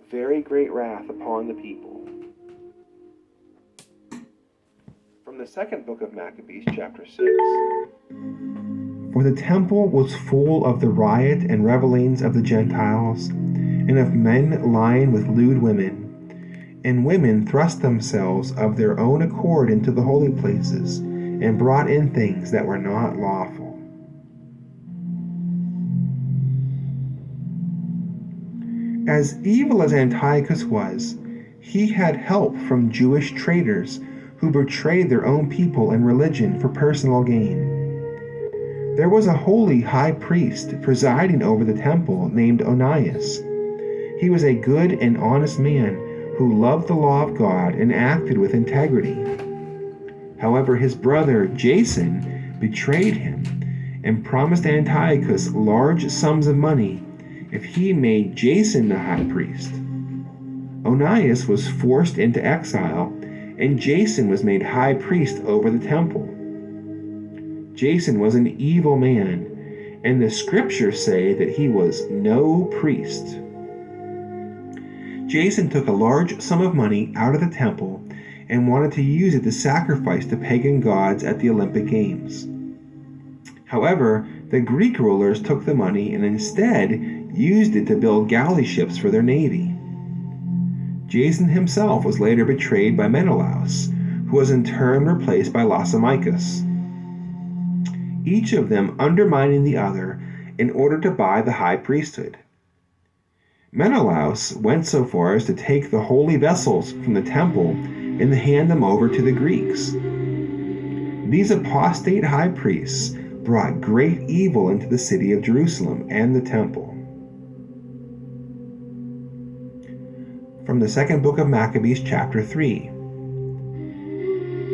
very great wrath upon the people. From the second book of Maccabees, chapter 6. For the temple was full of the riot and revellings of the Gentiles, and of men lying with lewd women. And women thrust themselves of their own accord into the holy places, and brought in things that were not lawful. As evil as Antiochus was, he had help from Jewish traitors who betrayed their own people and religion for personal gain. There was a holy high priest presiding over the temple named Onias. He was a good and honest man who loved the law of God and acted with integrity. However, his brother Jason betrayed him and promised Antiochus large sums of money if he made Jason the high priest. Onias was forced into exile, and Jason was made high priest over the temple. Jason was an evil man, and the scriptures say that he was no priest. Jason took a large sum of money out of the temple and wanted to use it to sacrifice to pagan gods at the Olympic Games. However, the Greek rulers took the money and instead used it to build galley ships for their navy. Jason himself was later betrayed by Menelaus, who was in turn replaced by Lysimachus, each of them undermining the other in order to buy the high priesthood. Menelaus went so far as to take the holy vessels from the temple and hand them over to the Greeks. These apostate high priests brought great evil into the city of Jerusalem and the temple. From the second book of Maccabees, chapter 3.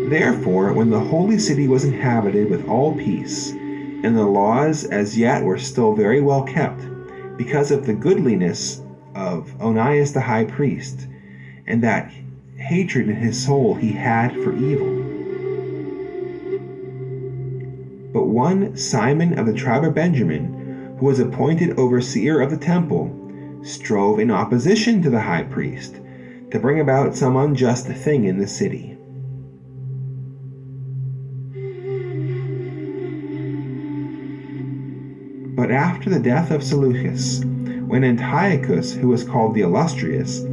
Therefore, when the holy city was inhabited with all peace, and the laws as yet were still very well kept, because of the goodliness of Onias the high priest, and that hatred in his soul he had for evil. But one Simon of the tribe of Benjamin, who was appointed overseer of the temple, strove in opposition to the high priest to bring about some unjust thing in the city. But after the death of Seleucus, when Antiochus, who was called the Illustrious,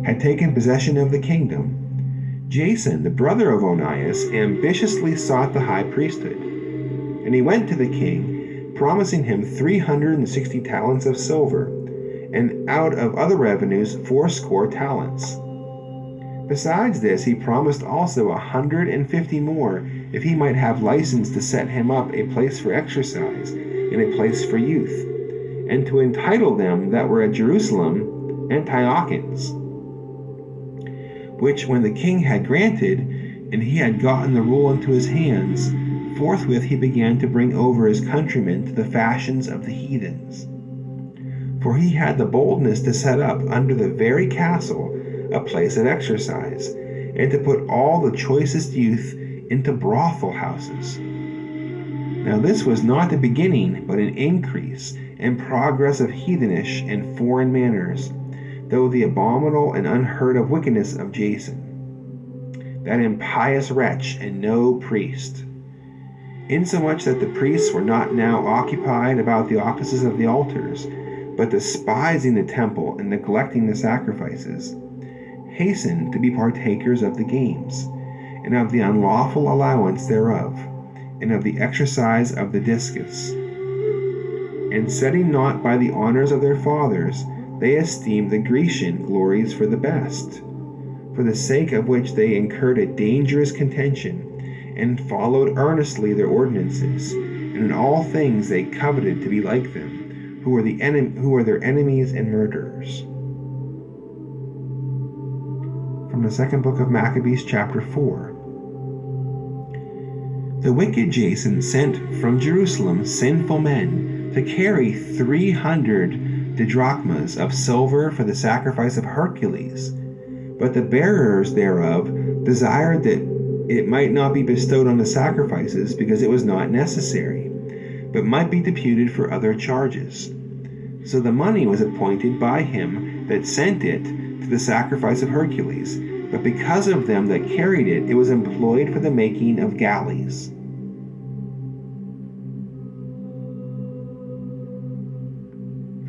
had taken possession of the kingdom, Jason, the brother of Onias, ambitiously sought the high priesthood. And he went to the king, promising him 360 talents of silver, and out of other revenues 80 talents. Besides this, he promised also 150 more if he might have license to set him up a place for exercise and a place for youth, and to entitle them that were at Jerusalem Antiochians. Which when the king had granted, and he had gotten the rule into his hands, forthwith he began to bring over his countrymen to the fashions of the heathens. For he had the boldness to set up under the very castle a place of exercise, and to put all the choicest youth into brothel houses. Now this was not the beginning, but an increase and progress of heathenish and foreign manners, though the abominable and unheard of wickedness of Jason, that impious wretch and no priest, insomuch that the priests were not now occupied about the offices of the altars, but despising the temple and neglecting the sacrifices, hastened to be partakers of the games, and of the unlawful allowance thereof, and of the exercise of the discus. And setting naught by the honors of their fathers, they esteemed the Grecian glories for the best, for the sake of which they incurred a dangerous contention, and followed earnestly their ordinances, and in all things they coveted to be like them, who were their enemies and murderers. From the second book of Maccabees, chapter 4. The wicked Jason sent from Jerusalem sinful men to carry 300 didrachmas of silver for the sacrifice of Hercules. But the bearers thereof desired that it might not be bestowed on the sacrifices, because it was not necessary, but might be deputed for other charges. So the money was appointed by him that sent it to the sacrifice of Hercules, but because of them that carried it, it was employed for the making of galleys.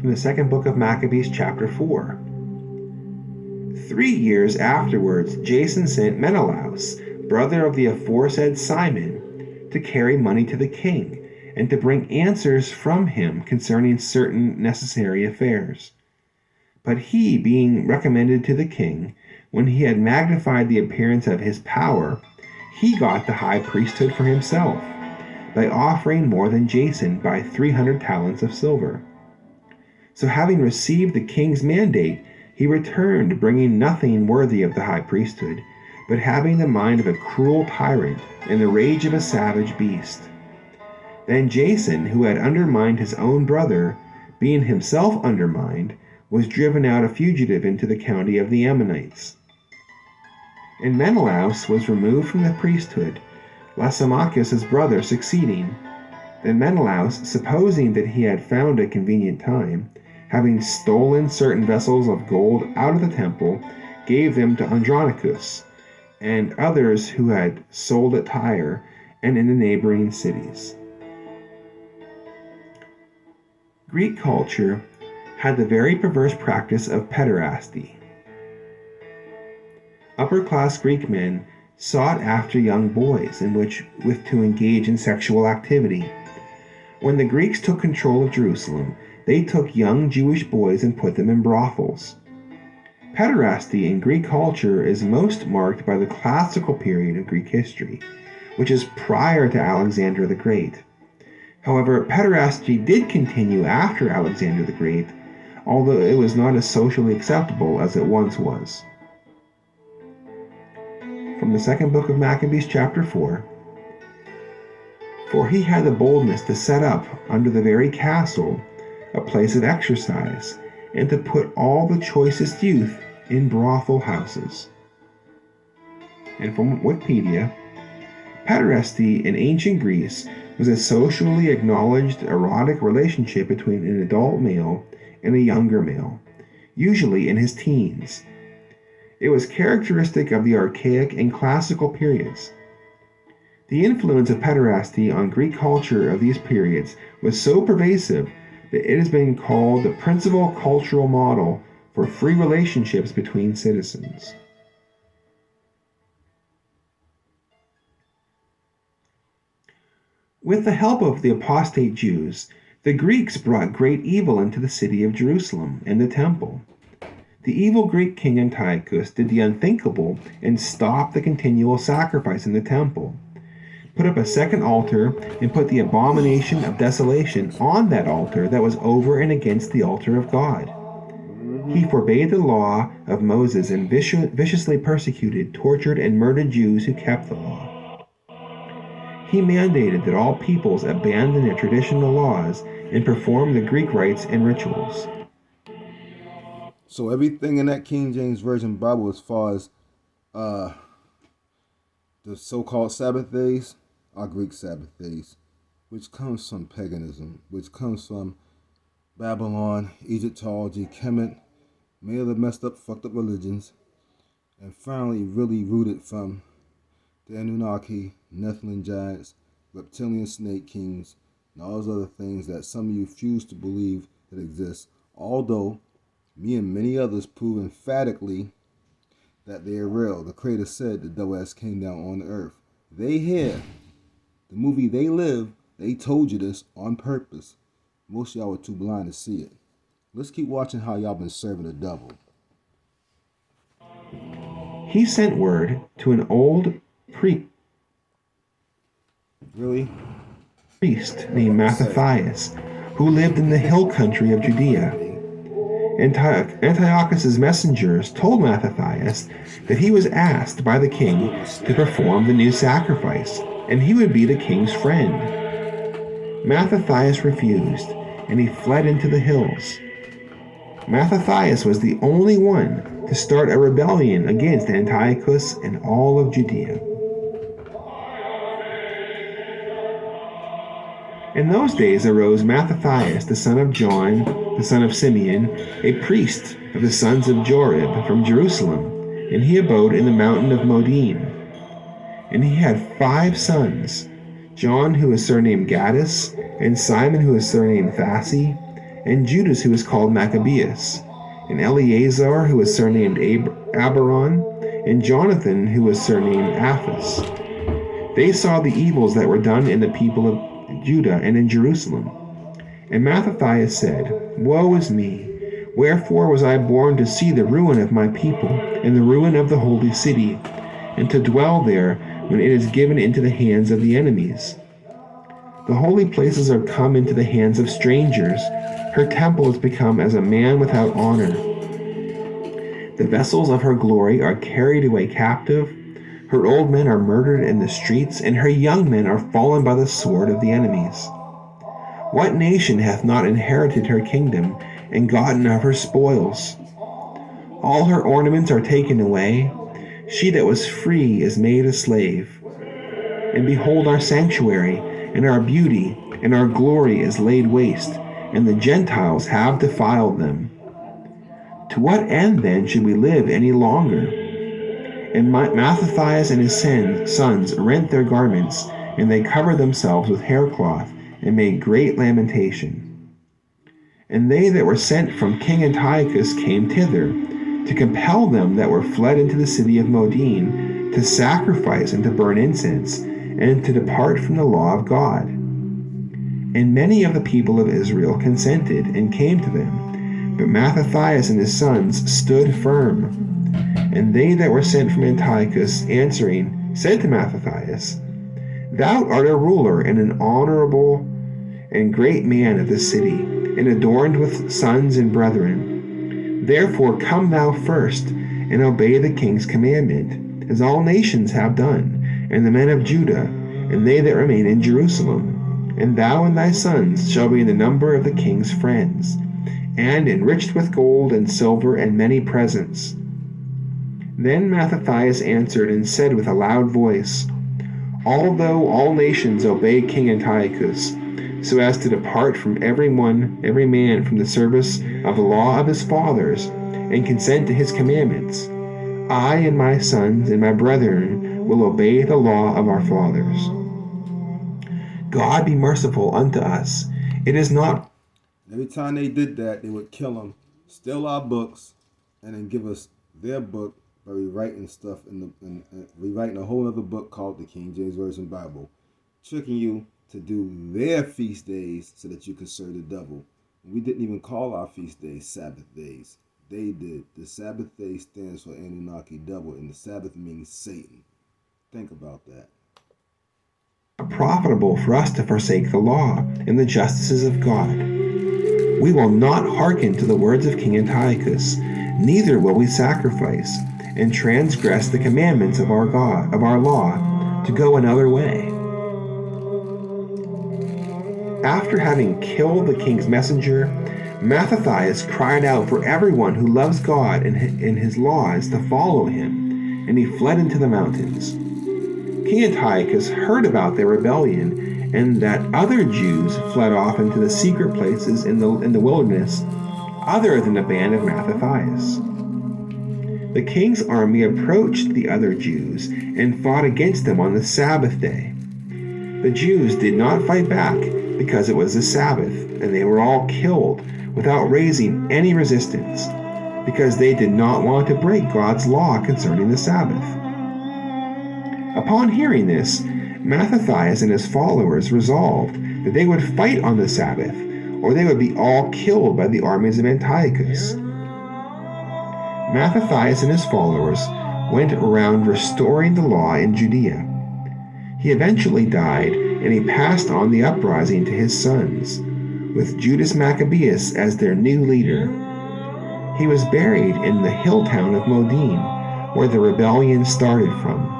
From the second book of Maccabees, chapter 4. 3 years afterwards, Jason sent Menelaus, brother of the aforesaid Simon, to carry money to the king, and to bring answers from him concerning certain necessary affairs. But he, being recommended to the king, when he had magnified the appearance of his power, he got the high priesthood for himself, by offering more than Jason by 300 talents of silver. So having received the king's mandate, he returned, bringing nothing worthy of the high priesthood, but having the mind of a cruel tyrant and the rage of a savage beast. Then Jason, who had undermined his own brother, being himself undermined, was driven out a fugitive into the county of the Ammonites. And Menelaus was removed from the priesthood, Lysimachus his brother succeeding. Then Menelaus, supposing that he had found a convenient time, having stolen certain vessels of gold out of the temple, gave them to Andronicus, and others who had sold at Tyre and in the neighboring cities. Greek culture had the very perverse practice of pederasty. Upper-class Greek men sought after young boys with to engage in sexual activity. When the Greeks took control of Jerusalem, they took young Jewish boys and put them in brothels. Pederasty in Greek culture is most marked by the classical period of Greek history, which is prior to Alexander the Great. However, pederasty did continue after Alexander the Great, although it was not as socially acceptable as it once was. From the second book of Maccabees, chapter 4. For he had the boldness to set up under the very castle a place of exercise, and to put all the choicest youth in brothel houses. And from Wikipedia, pederasty in ancient Greece was a socially acknowledged erotic relationship between an adult male and a younger male, usually in his teens. It was characteristic of the archaic and classical periods. The influence of pederasty on Greek culture of these periods was so pervasive that it has been called the principal cultural model for free relationships between citizens. With the help of the apostate Jews, the Greeks brought great evil into the city of Jerusalem and the temple. The evil Greek king Antiochus did the unthinkable and stopped the continual sacrifice in the temple, put up a second altar, and put the abomination of desolation on that altar that was over and against the altar of God. He forbade the law of Moses and viciously persecuted, tortured, and murdered Jews who kept the law. He mandated that all peoples abandon their traditional laws and perform the Greek rites and rituals. So everything in that King James Version Bible as far as the so-called Sabbath days are Greek Sabbath days, which comes from paganism, which comes from Babylon, Egyptology, Kemet, many of the messed up, fucked up religions, and finally really rooted from the Anunnaki, Nephilim giants, reptilian snake kings, and all those other things that some of you refuse to believe that exist, although me and many others prove emphatically that they are real. The Creator said the double S came down on the earth. They here, the movie They Live, they told you this on purpose. Most of y'all were too blind to see it. Let's keep watching how y'all been serving the devil. He sent word to an old priest named Mattathias, who lived in the hill country of Judea. Antiochus' messengers told Mattathias that he was asked by the king to perform the new sacrifice, and he would be the king's friend. Mattathias refused, and he fled into the hills. Mattathias was the only one to start a rebellion against Antiochus and all of Judea. In those days arose Mattathias, the son of John, the son of Simeon, a priest of the sons of Jorib from Jerusalem, and he abode in the mountain of Modin. And he had 5 sons, John who was surnamed Gaddis, and Simon who was surnamed Thassi, and Judas who was called Maccabeus, and Eleazar who was surnamed Abaron, and Jonathan who was surnamed Aphas. They saw the evils that were done in the people of Judah and in Jerusalem. And Mattathias said, Woe is me! Wherefore was I born to see the ruin of my people, and the ruin of the holy city, and to dwell there when it is given into the hands of the enemies? The holy places are come into the hands of strangers. Her temple is become as a man without honor. The vessels of her glory are carried away captive. Her old men are murdered in the streets, and her young men are fallen by the sword of the enemies. What nation hath not inherited her kingdom, and gotten of her spoils? All her ornaments are taken away. She that was free is made a slave. And behold, our sanctuary, and our beauty, and our glory is laid waste, and the Gentiles have defiled them. To what end then should we live any longer? And Mattathias and his sons rent their garments, and they covered themselves with haircloth, and made great lamentation. And they that were sent from King Antiochus came thither, to compel them that were fled into the city of Modin, to sacrifice and to burn incense, and to depart from the law of God. And many of the people of Israel consented, and came to them. But Mattathias and his sons stood firm. And they that were sent from Antiochus, answering, said to Mattathias, Thou art a ruler and an honorable and great man of this city, and adorned with sons and brethren. Therefore come thou first, and obey the king's commandment, as all nations have done, and the men of Judah, and they that remain in Jerusalem. And thou and thy sons shall be in the number of the king's friends, and enriched with gold and silver and many presents. Then Mattathias answered and said with a loud voice, Although all nations obey King Antiochus, so as to depart from every man from the service of the law of his fathers, and consent to his commandments, I and my sons and my brethren will obey the law of our fathers. God be merciful unto us. It is not... Every time they did that, they would kill them, steal our books, and then give us their book by rewriting stuff and rewriting a whole other book called the King James Version Bible, tricking you to do their feast days so that you could serve the devil. We didn't even call our feast days Sabbath days. They did. The Sabbath day stands for Anunnaki, devil, and the Sabbath means Satan. Think about that. Profitable for us to forsake the law and the justices of God. We will not hearken to the words of King Antiochus, neither will we sacrifice and transgress the commandments of our God, of our law, to go another way. After having killed the king's messenger, Mattathias cried out for everyone who loves God and his laws to follow him, and he fled into the mountains. King Antiochus heard about their rebellion, and that other Jews fled off into the secret places in the wilderness, other than the band of Mattathias. The king's army approached the other Jews and fought against them on the Sabbath day. The Jews did not fight back because it was the Sabbath, and they were all killed without raising any resistance, because they did not want to break God's law concerning the Sabbath. Upon hearing this, Mattathias and his followers resolved that they would fight on the Sabbath, or they would be all killed by the armies of Antiochus. Mattathias and his followers went around restoring the law in Judea. He eventually died, and he passed on the uprising to his sons, with Judas Maccabeus as their new leader. He was buried in the hill town of Modin, where the rebellion started from.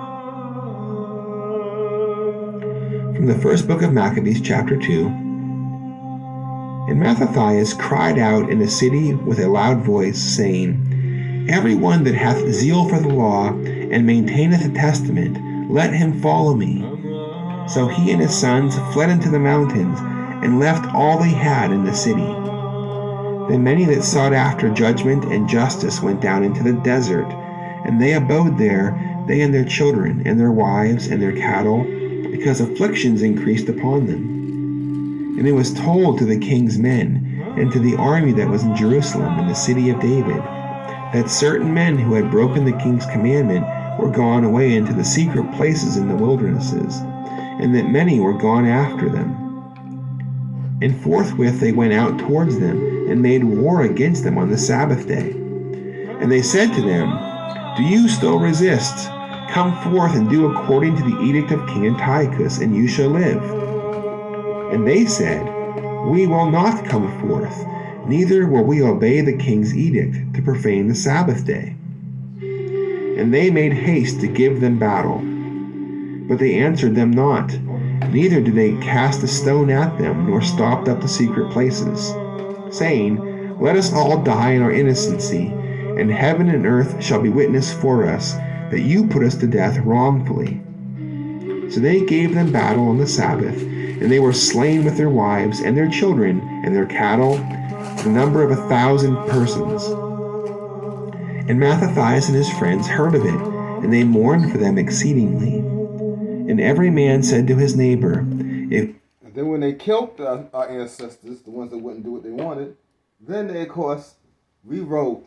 From the first book of Maccabees, chapter 2. And Mattathias cried out in the city with a loud voice, saying, Everyone that hath zeal for the law, and maintaineth the testament, let him follow me. So he and his sons fled into the mountains, and left all they had in the city. Then many that sought after judgment and justice went down into the desert, and they abode there, they and their children, and their wives, and their cattle, because afflictions increased upon them. And it was told to the king's men, and to the army that was in Jerusalem, in the city of David, that certain men who had broken the king's commandment were gone away into the secret places in the wildernesses, and that many were gone after them. And forthwith they went out towards them, and made war against them on the Sabbath day. And they said to them, Do you still resist? Come forth and do according to the edict of King Antiochus, and you shall live. And they said, We will not come forth, neither will we obey the king's edict to profane the Sabbath day. And they made haste to give them battle. But they answered them not, neither did they cast a stone at them, nor stopped up the secret places, saying, Let us all die in our innocency, and heaven and earth shall be witness for us, that you put us to death wrongfully. So they gave them battle on the Sabbath, and they were slain with their wives, and their children, and their cattle, to the number of 1,000 persons. And Mattathias and his friends heard of it, and they mourned for them exceedingly. And every man said to his neighbor, If And then when they killed our ancestors, the ones that wouldn't do what they wanted, then they, of course, rewrote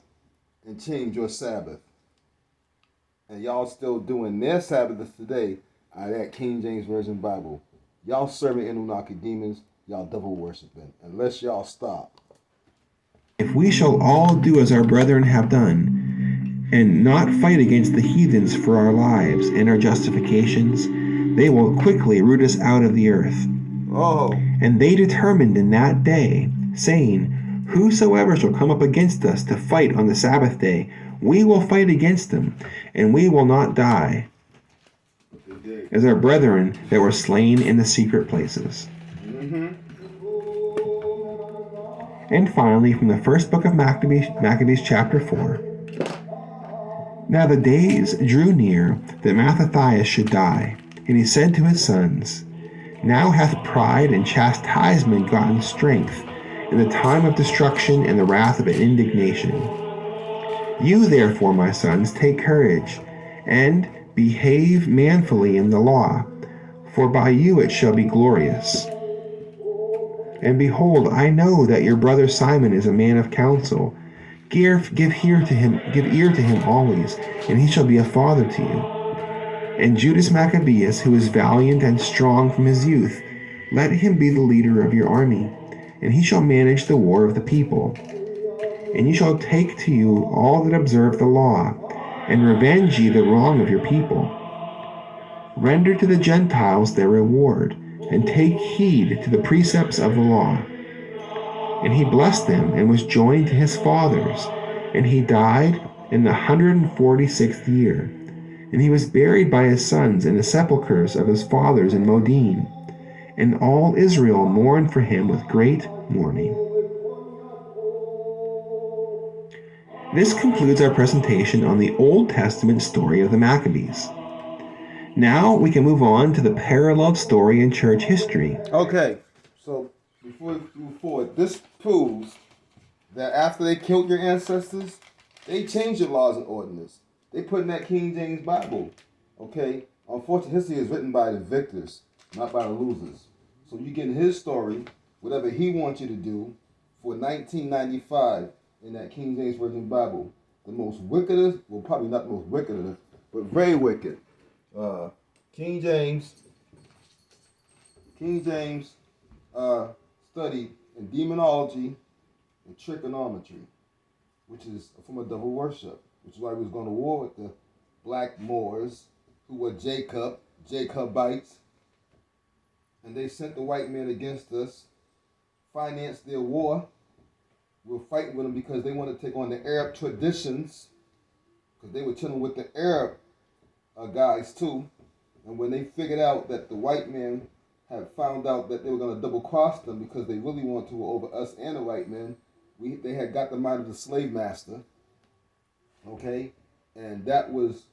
and changed your Sabbath. And y'all still doing their Sabbaths today out of that King James Version Bible. Y'all serving Anunnaki demons, y'all devil worshiping, unless y'all stop. If we shall all do as our brethren have done, and not fight against the heathens for our lives and our justifications, they will quickly root us out of the earth. Oh. And they determined in that day, saying, Whosoever shall come up against us to fight on the Sabbath day, we will fight against them, and we will not die, as our brethren that were slain in the secret places. And finally, from the first book of Maccabees chapter 4. Now the days drew near that Mattathias should die, and he said to his sons, Now hath pride and chastisement gotten strength, in the time of destruction and the wrath of indignation. You therefore, my sons, take courage, and behave manfully in the law, for by you it shall be glorious. And behold, I know that your brother Simon is a man of counsel. Give ear to him always, and he shall be a father to you. And Judas Maccabeus, who is valiant and strong from his youth, let him be the leader of your army, and he shall manage the war of the people. And you shall take to you all that observe the law, and revenge ye the wrong of your people. Render to the Gentiles their reward, and take heed to the precepts of the law. And he blessed them, and was joined to his fathers, and he died in the 146th year. And he was buried by his sons in the sepulchres of his fathers in Modin. And all Israel mourned for him with great mourning. This concludes our presentation on the Old Testament story of the Maccabees. Now we can move on to the paralleled story in church history. Okay, so before we move forward, this proves that after they killed your ancestors, they changed your laws and ordinance. They put in that King James Bible. Okay? Unfortunately, history is written by the victors, not by the losers. So you get his story, whatever he wants you to do, for 1995 in that King James Version Bible. The most wickedest, well, probably not the most wickedest, but very wicked. King James studied in demonology and trigonometry, which is a form of devil worship, which is why he was going to war with the black Moors, who were Jacobites, and they sent the white men against us, financed their war. We're fighting with them because they want to take on the Arab traditions, because they were chilling with the Arab guys too. And when they figured out that the white men had found out that they were going to double cross them because they really wanted to over us and the white men, they had got them out of the slave master. Okay? And that was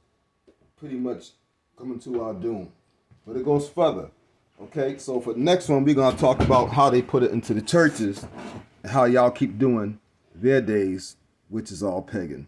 pretty much coming to our doom. But it goes further. Okay, so for the next one, we're going to talk about how they put it into the churches and how y'all keep doing their days, which is all pagan.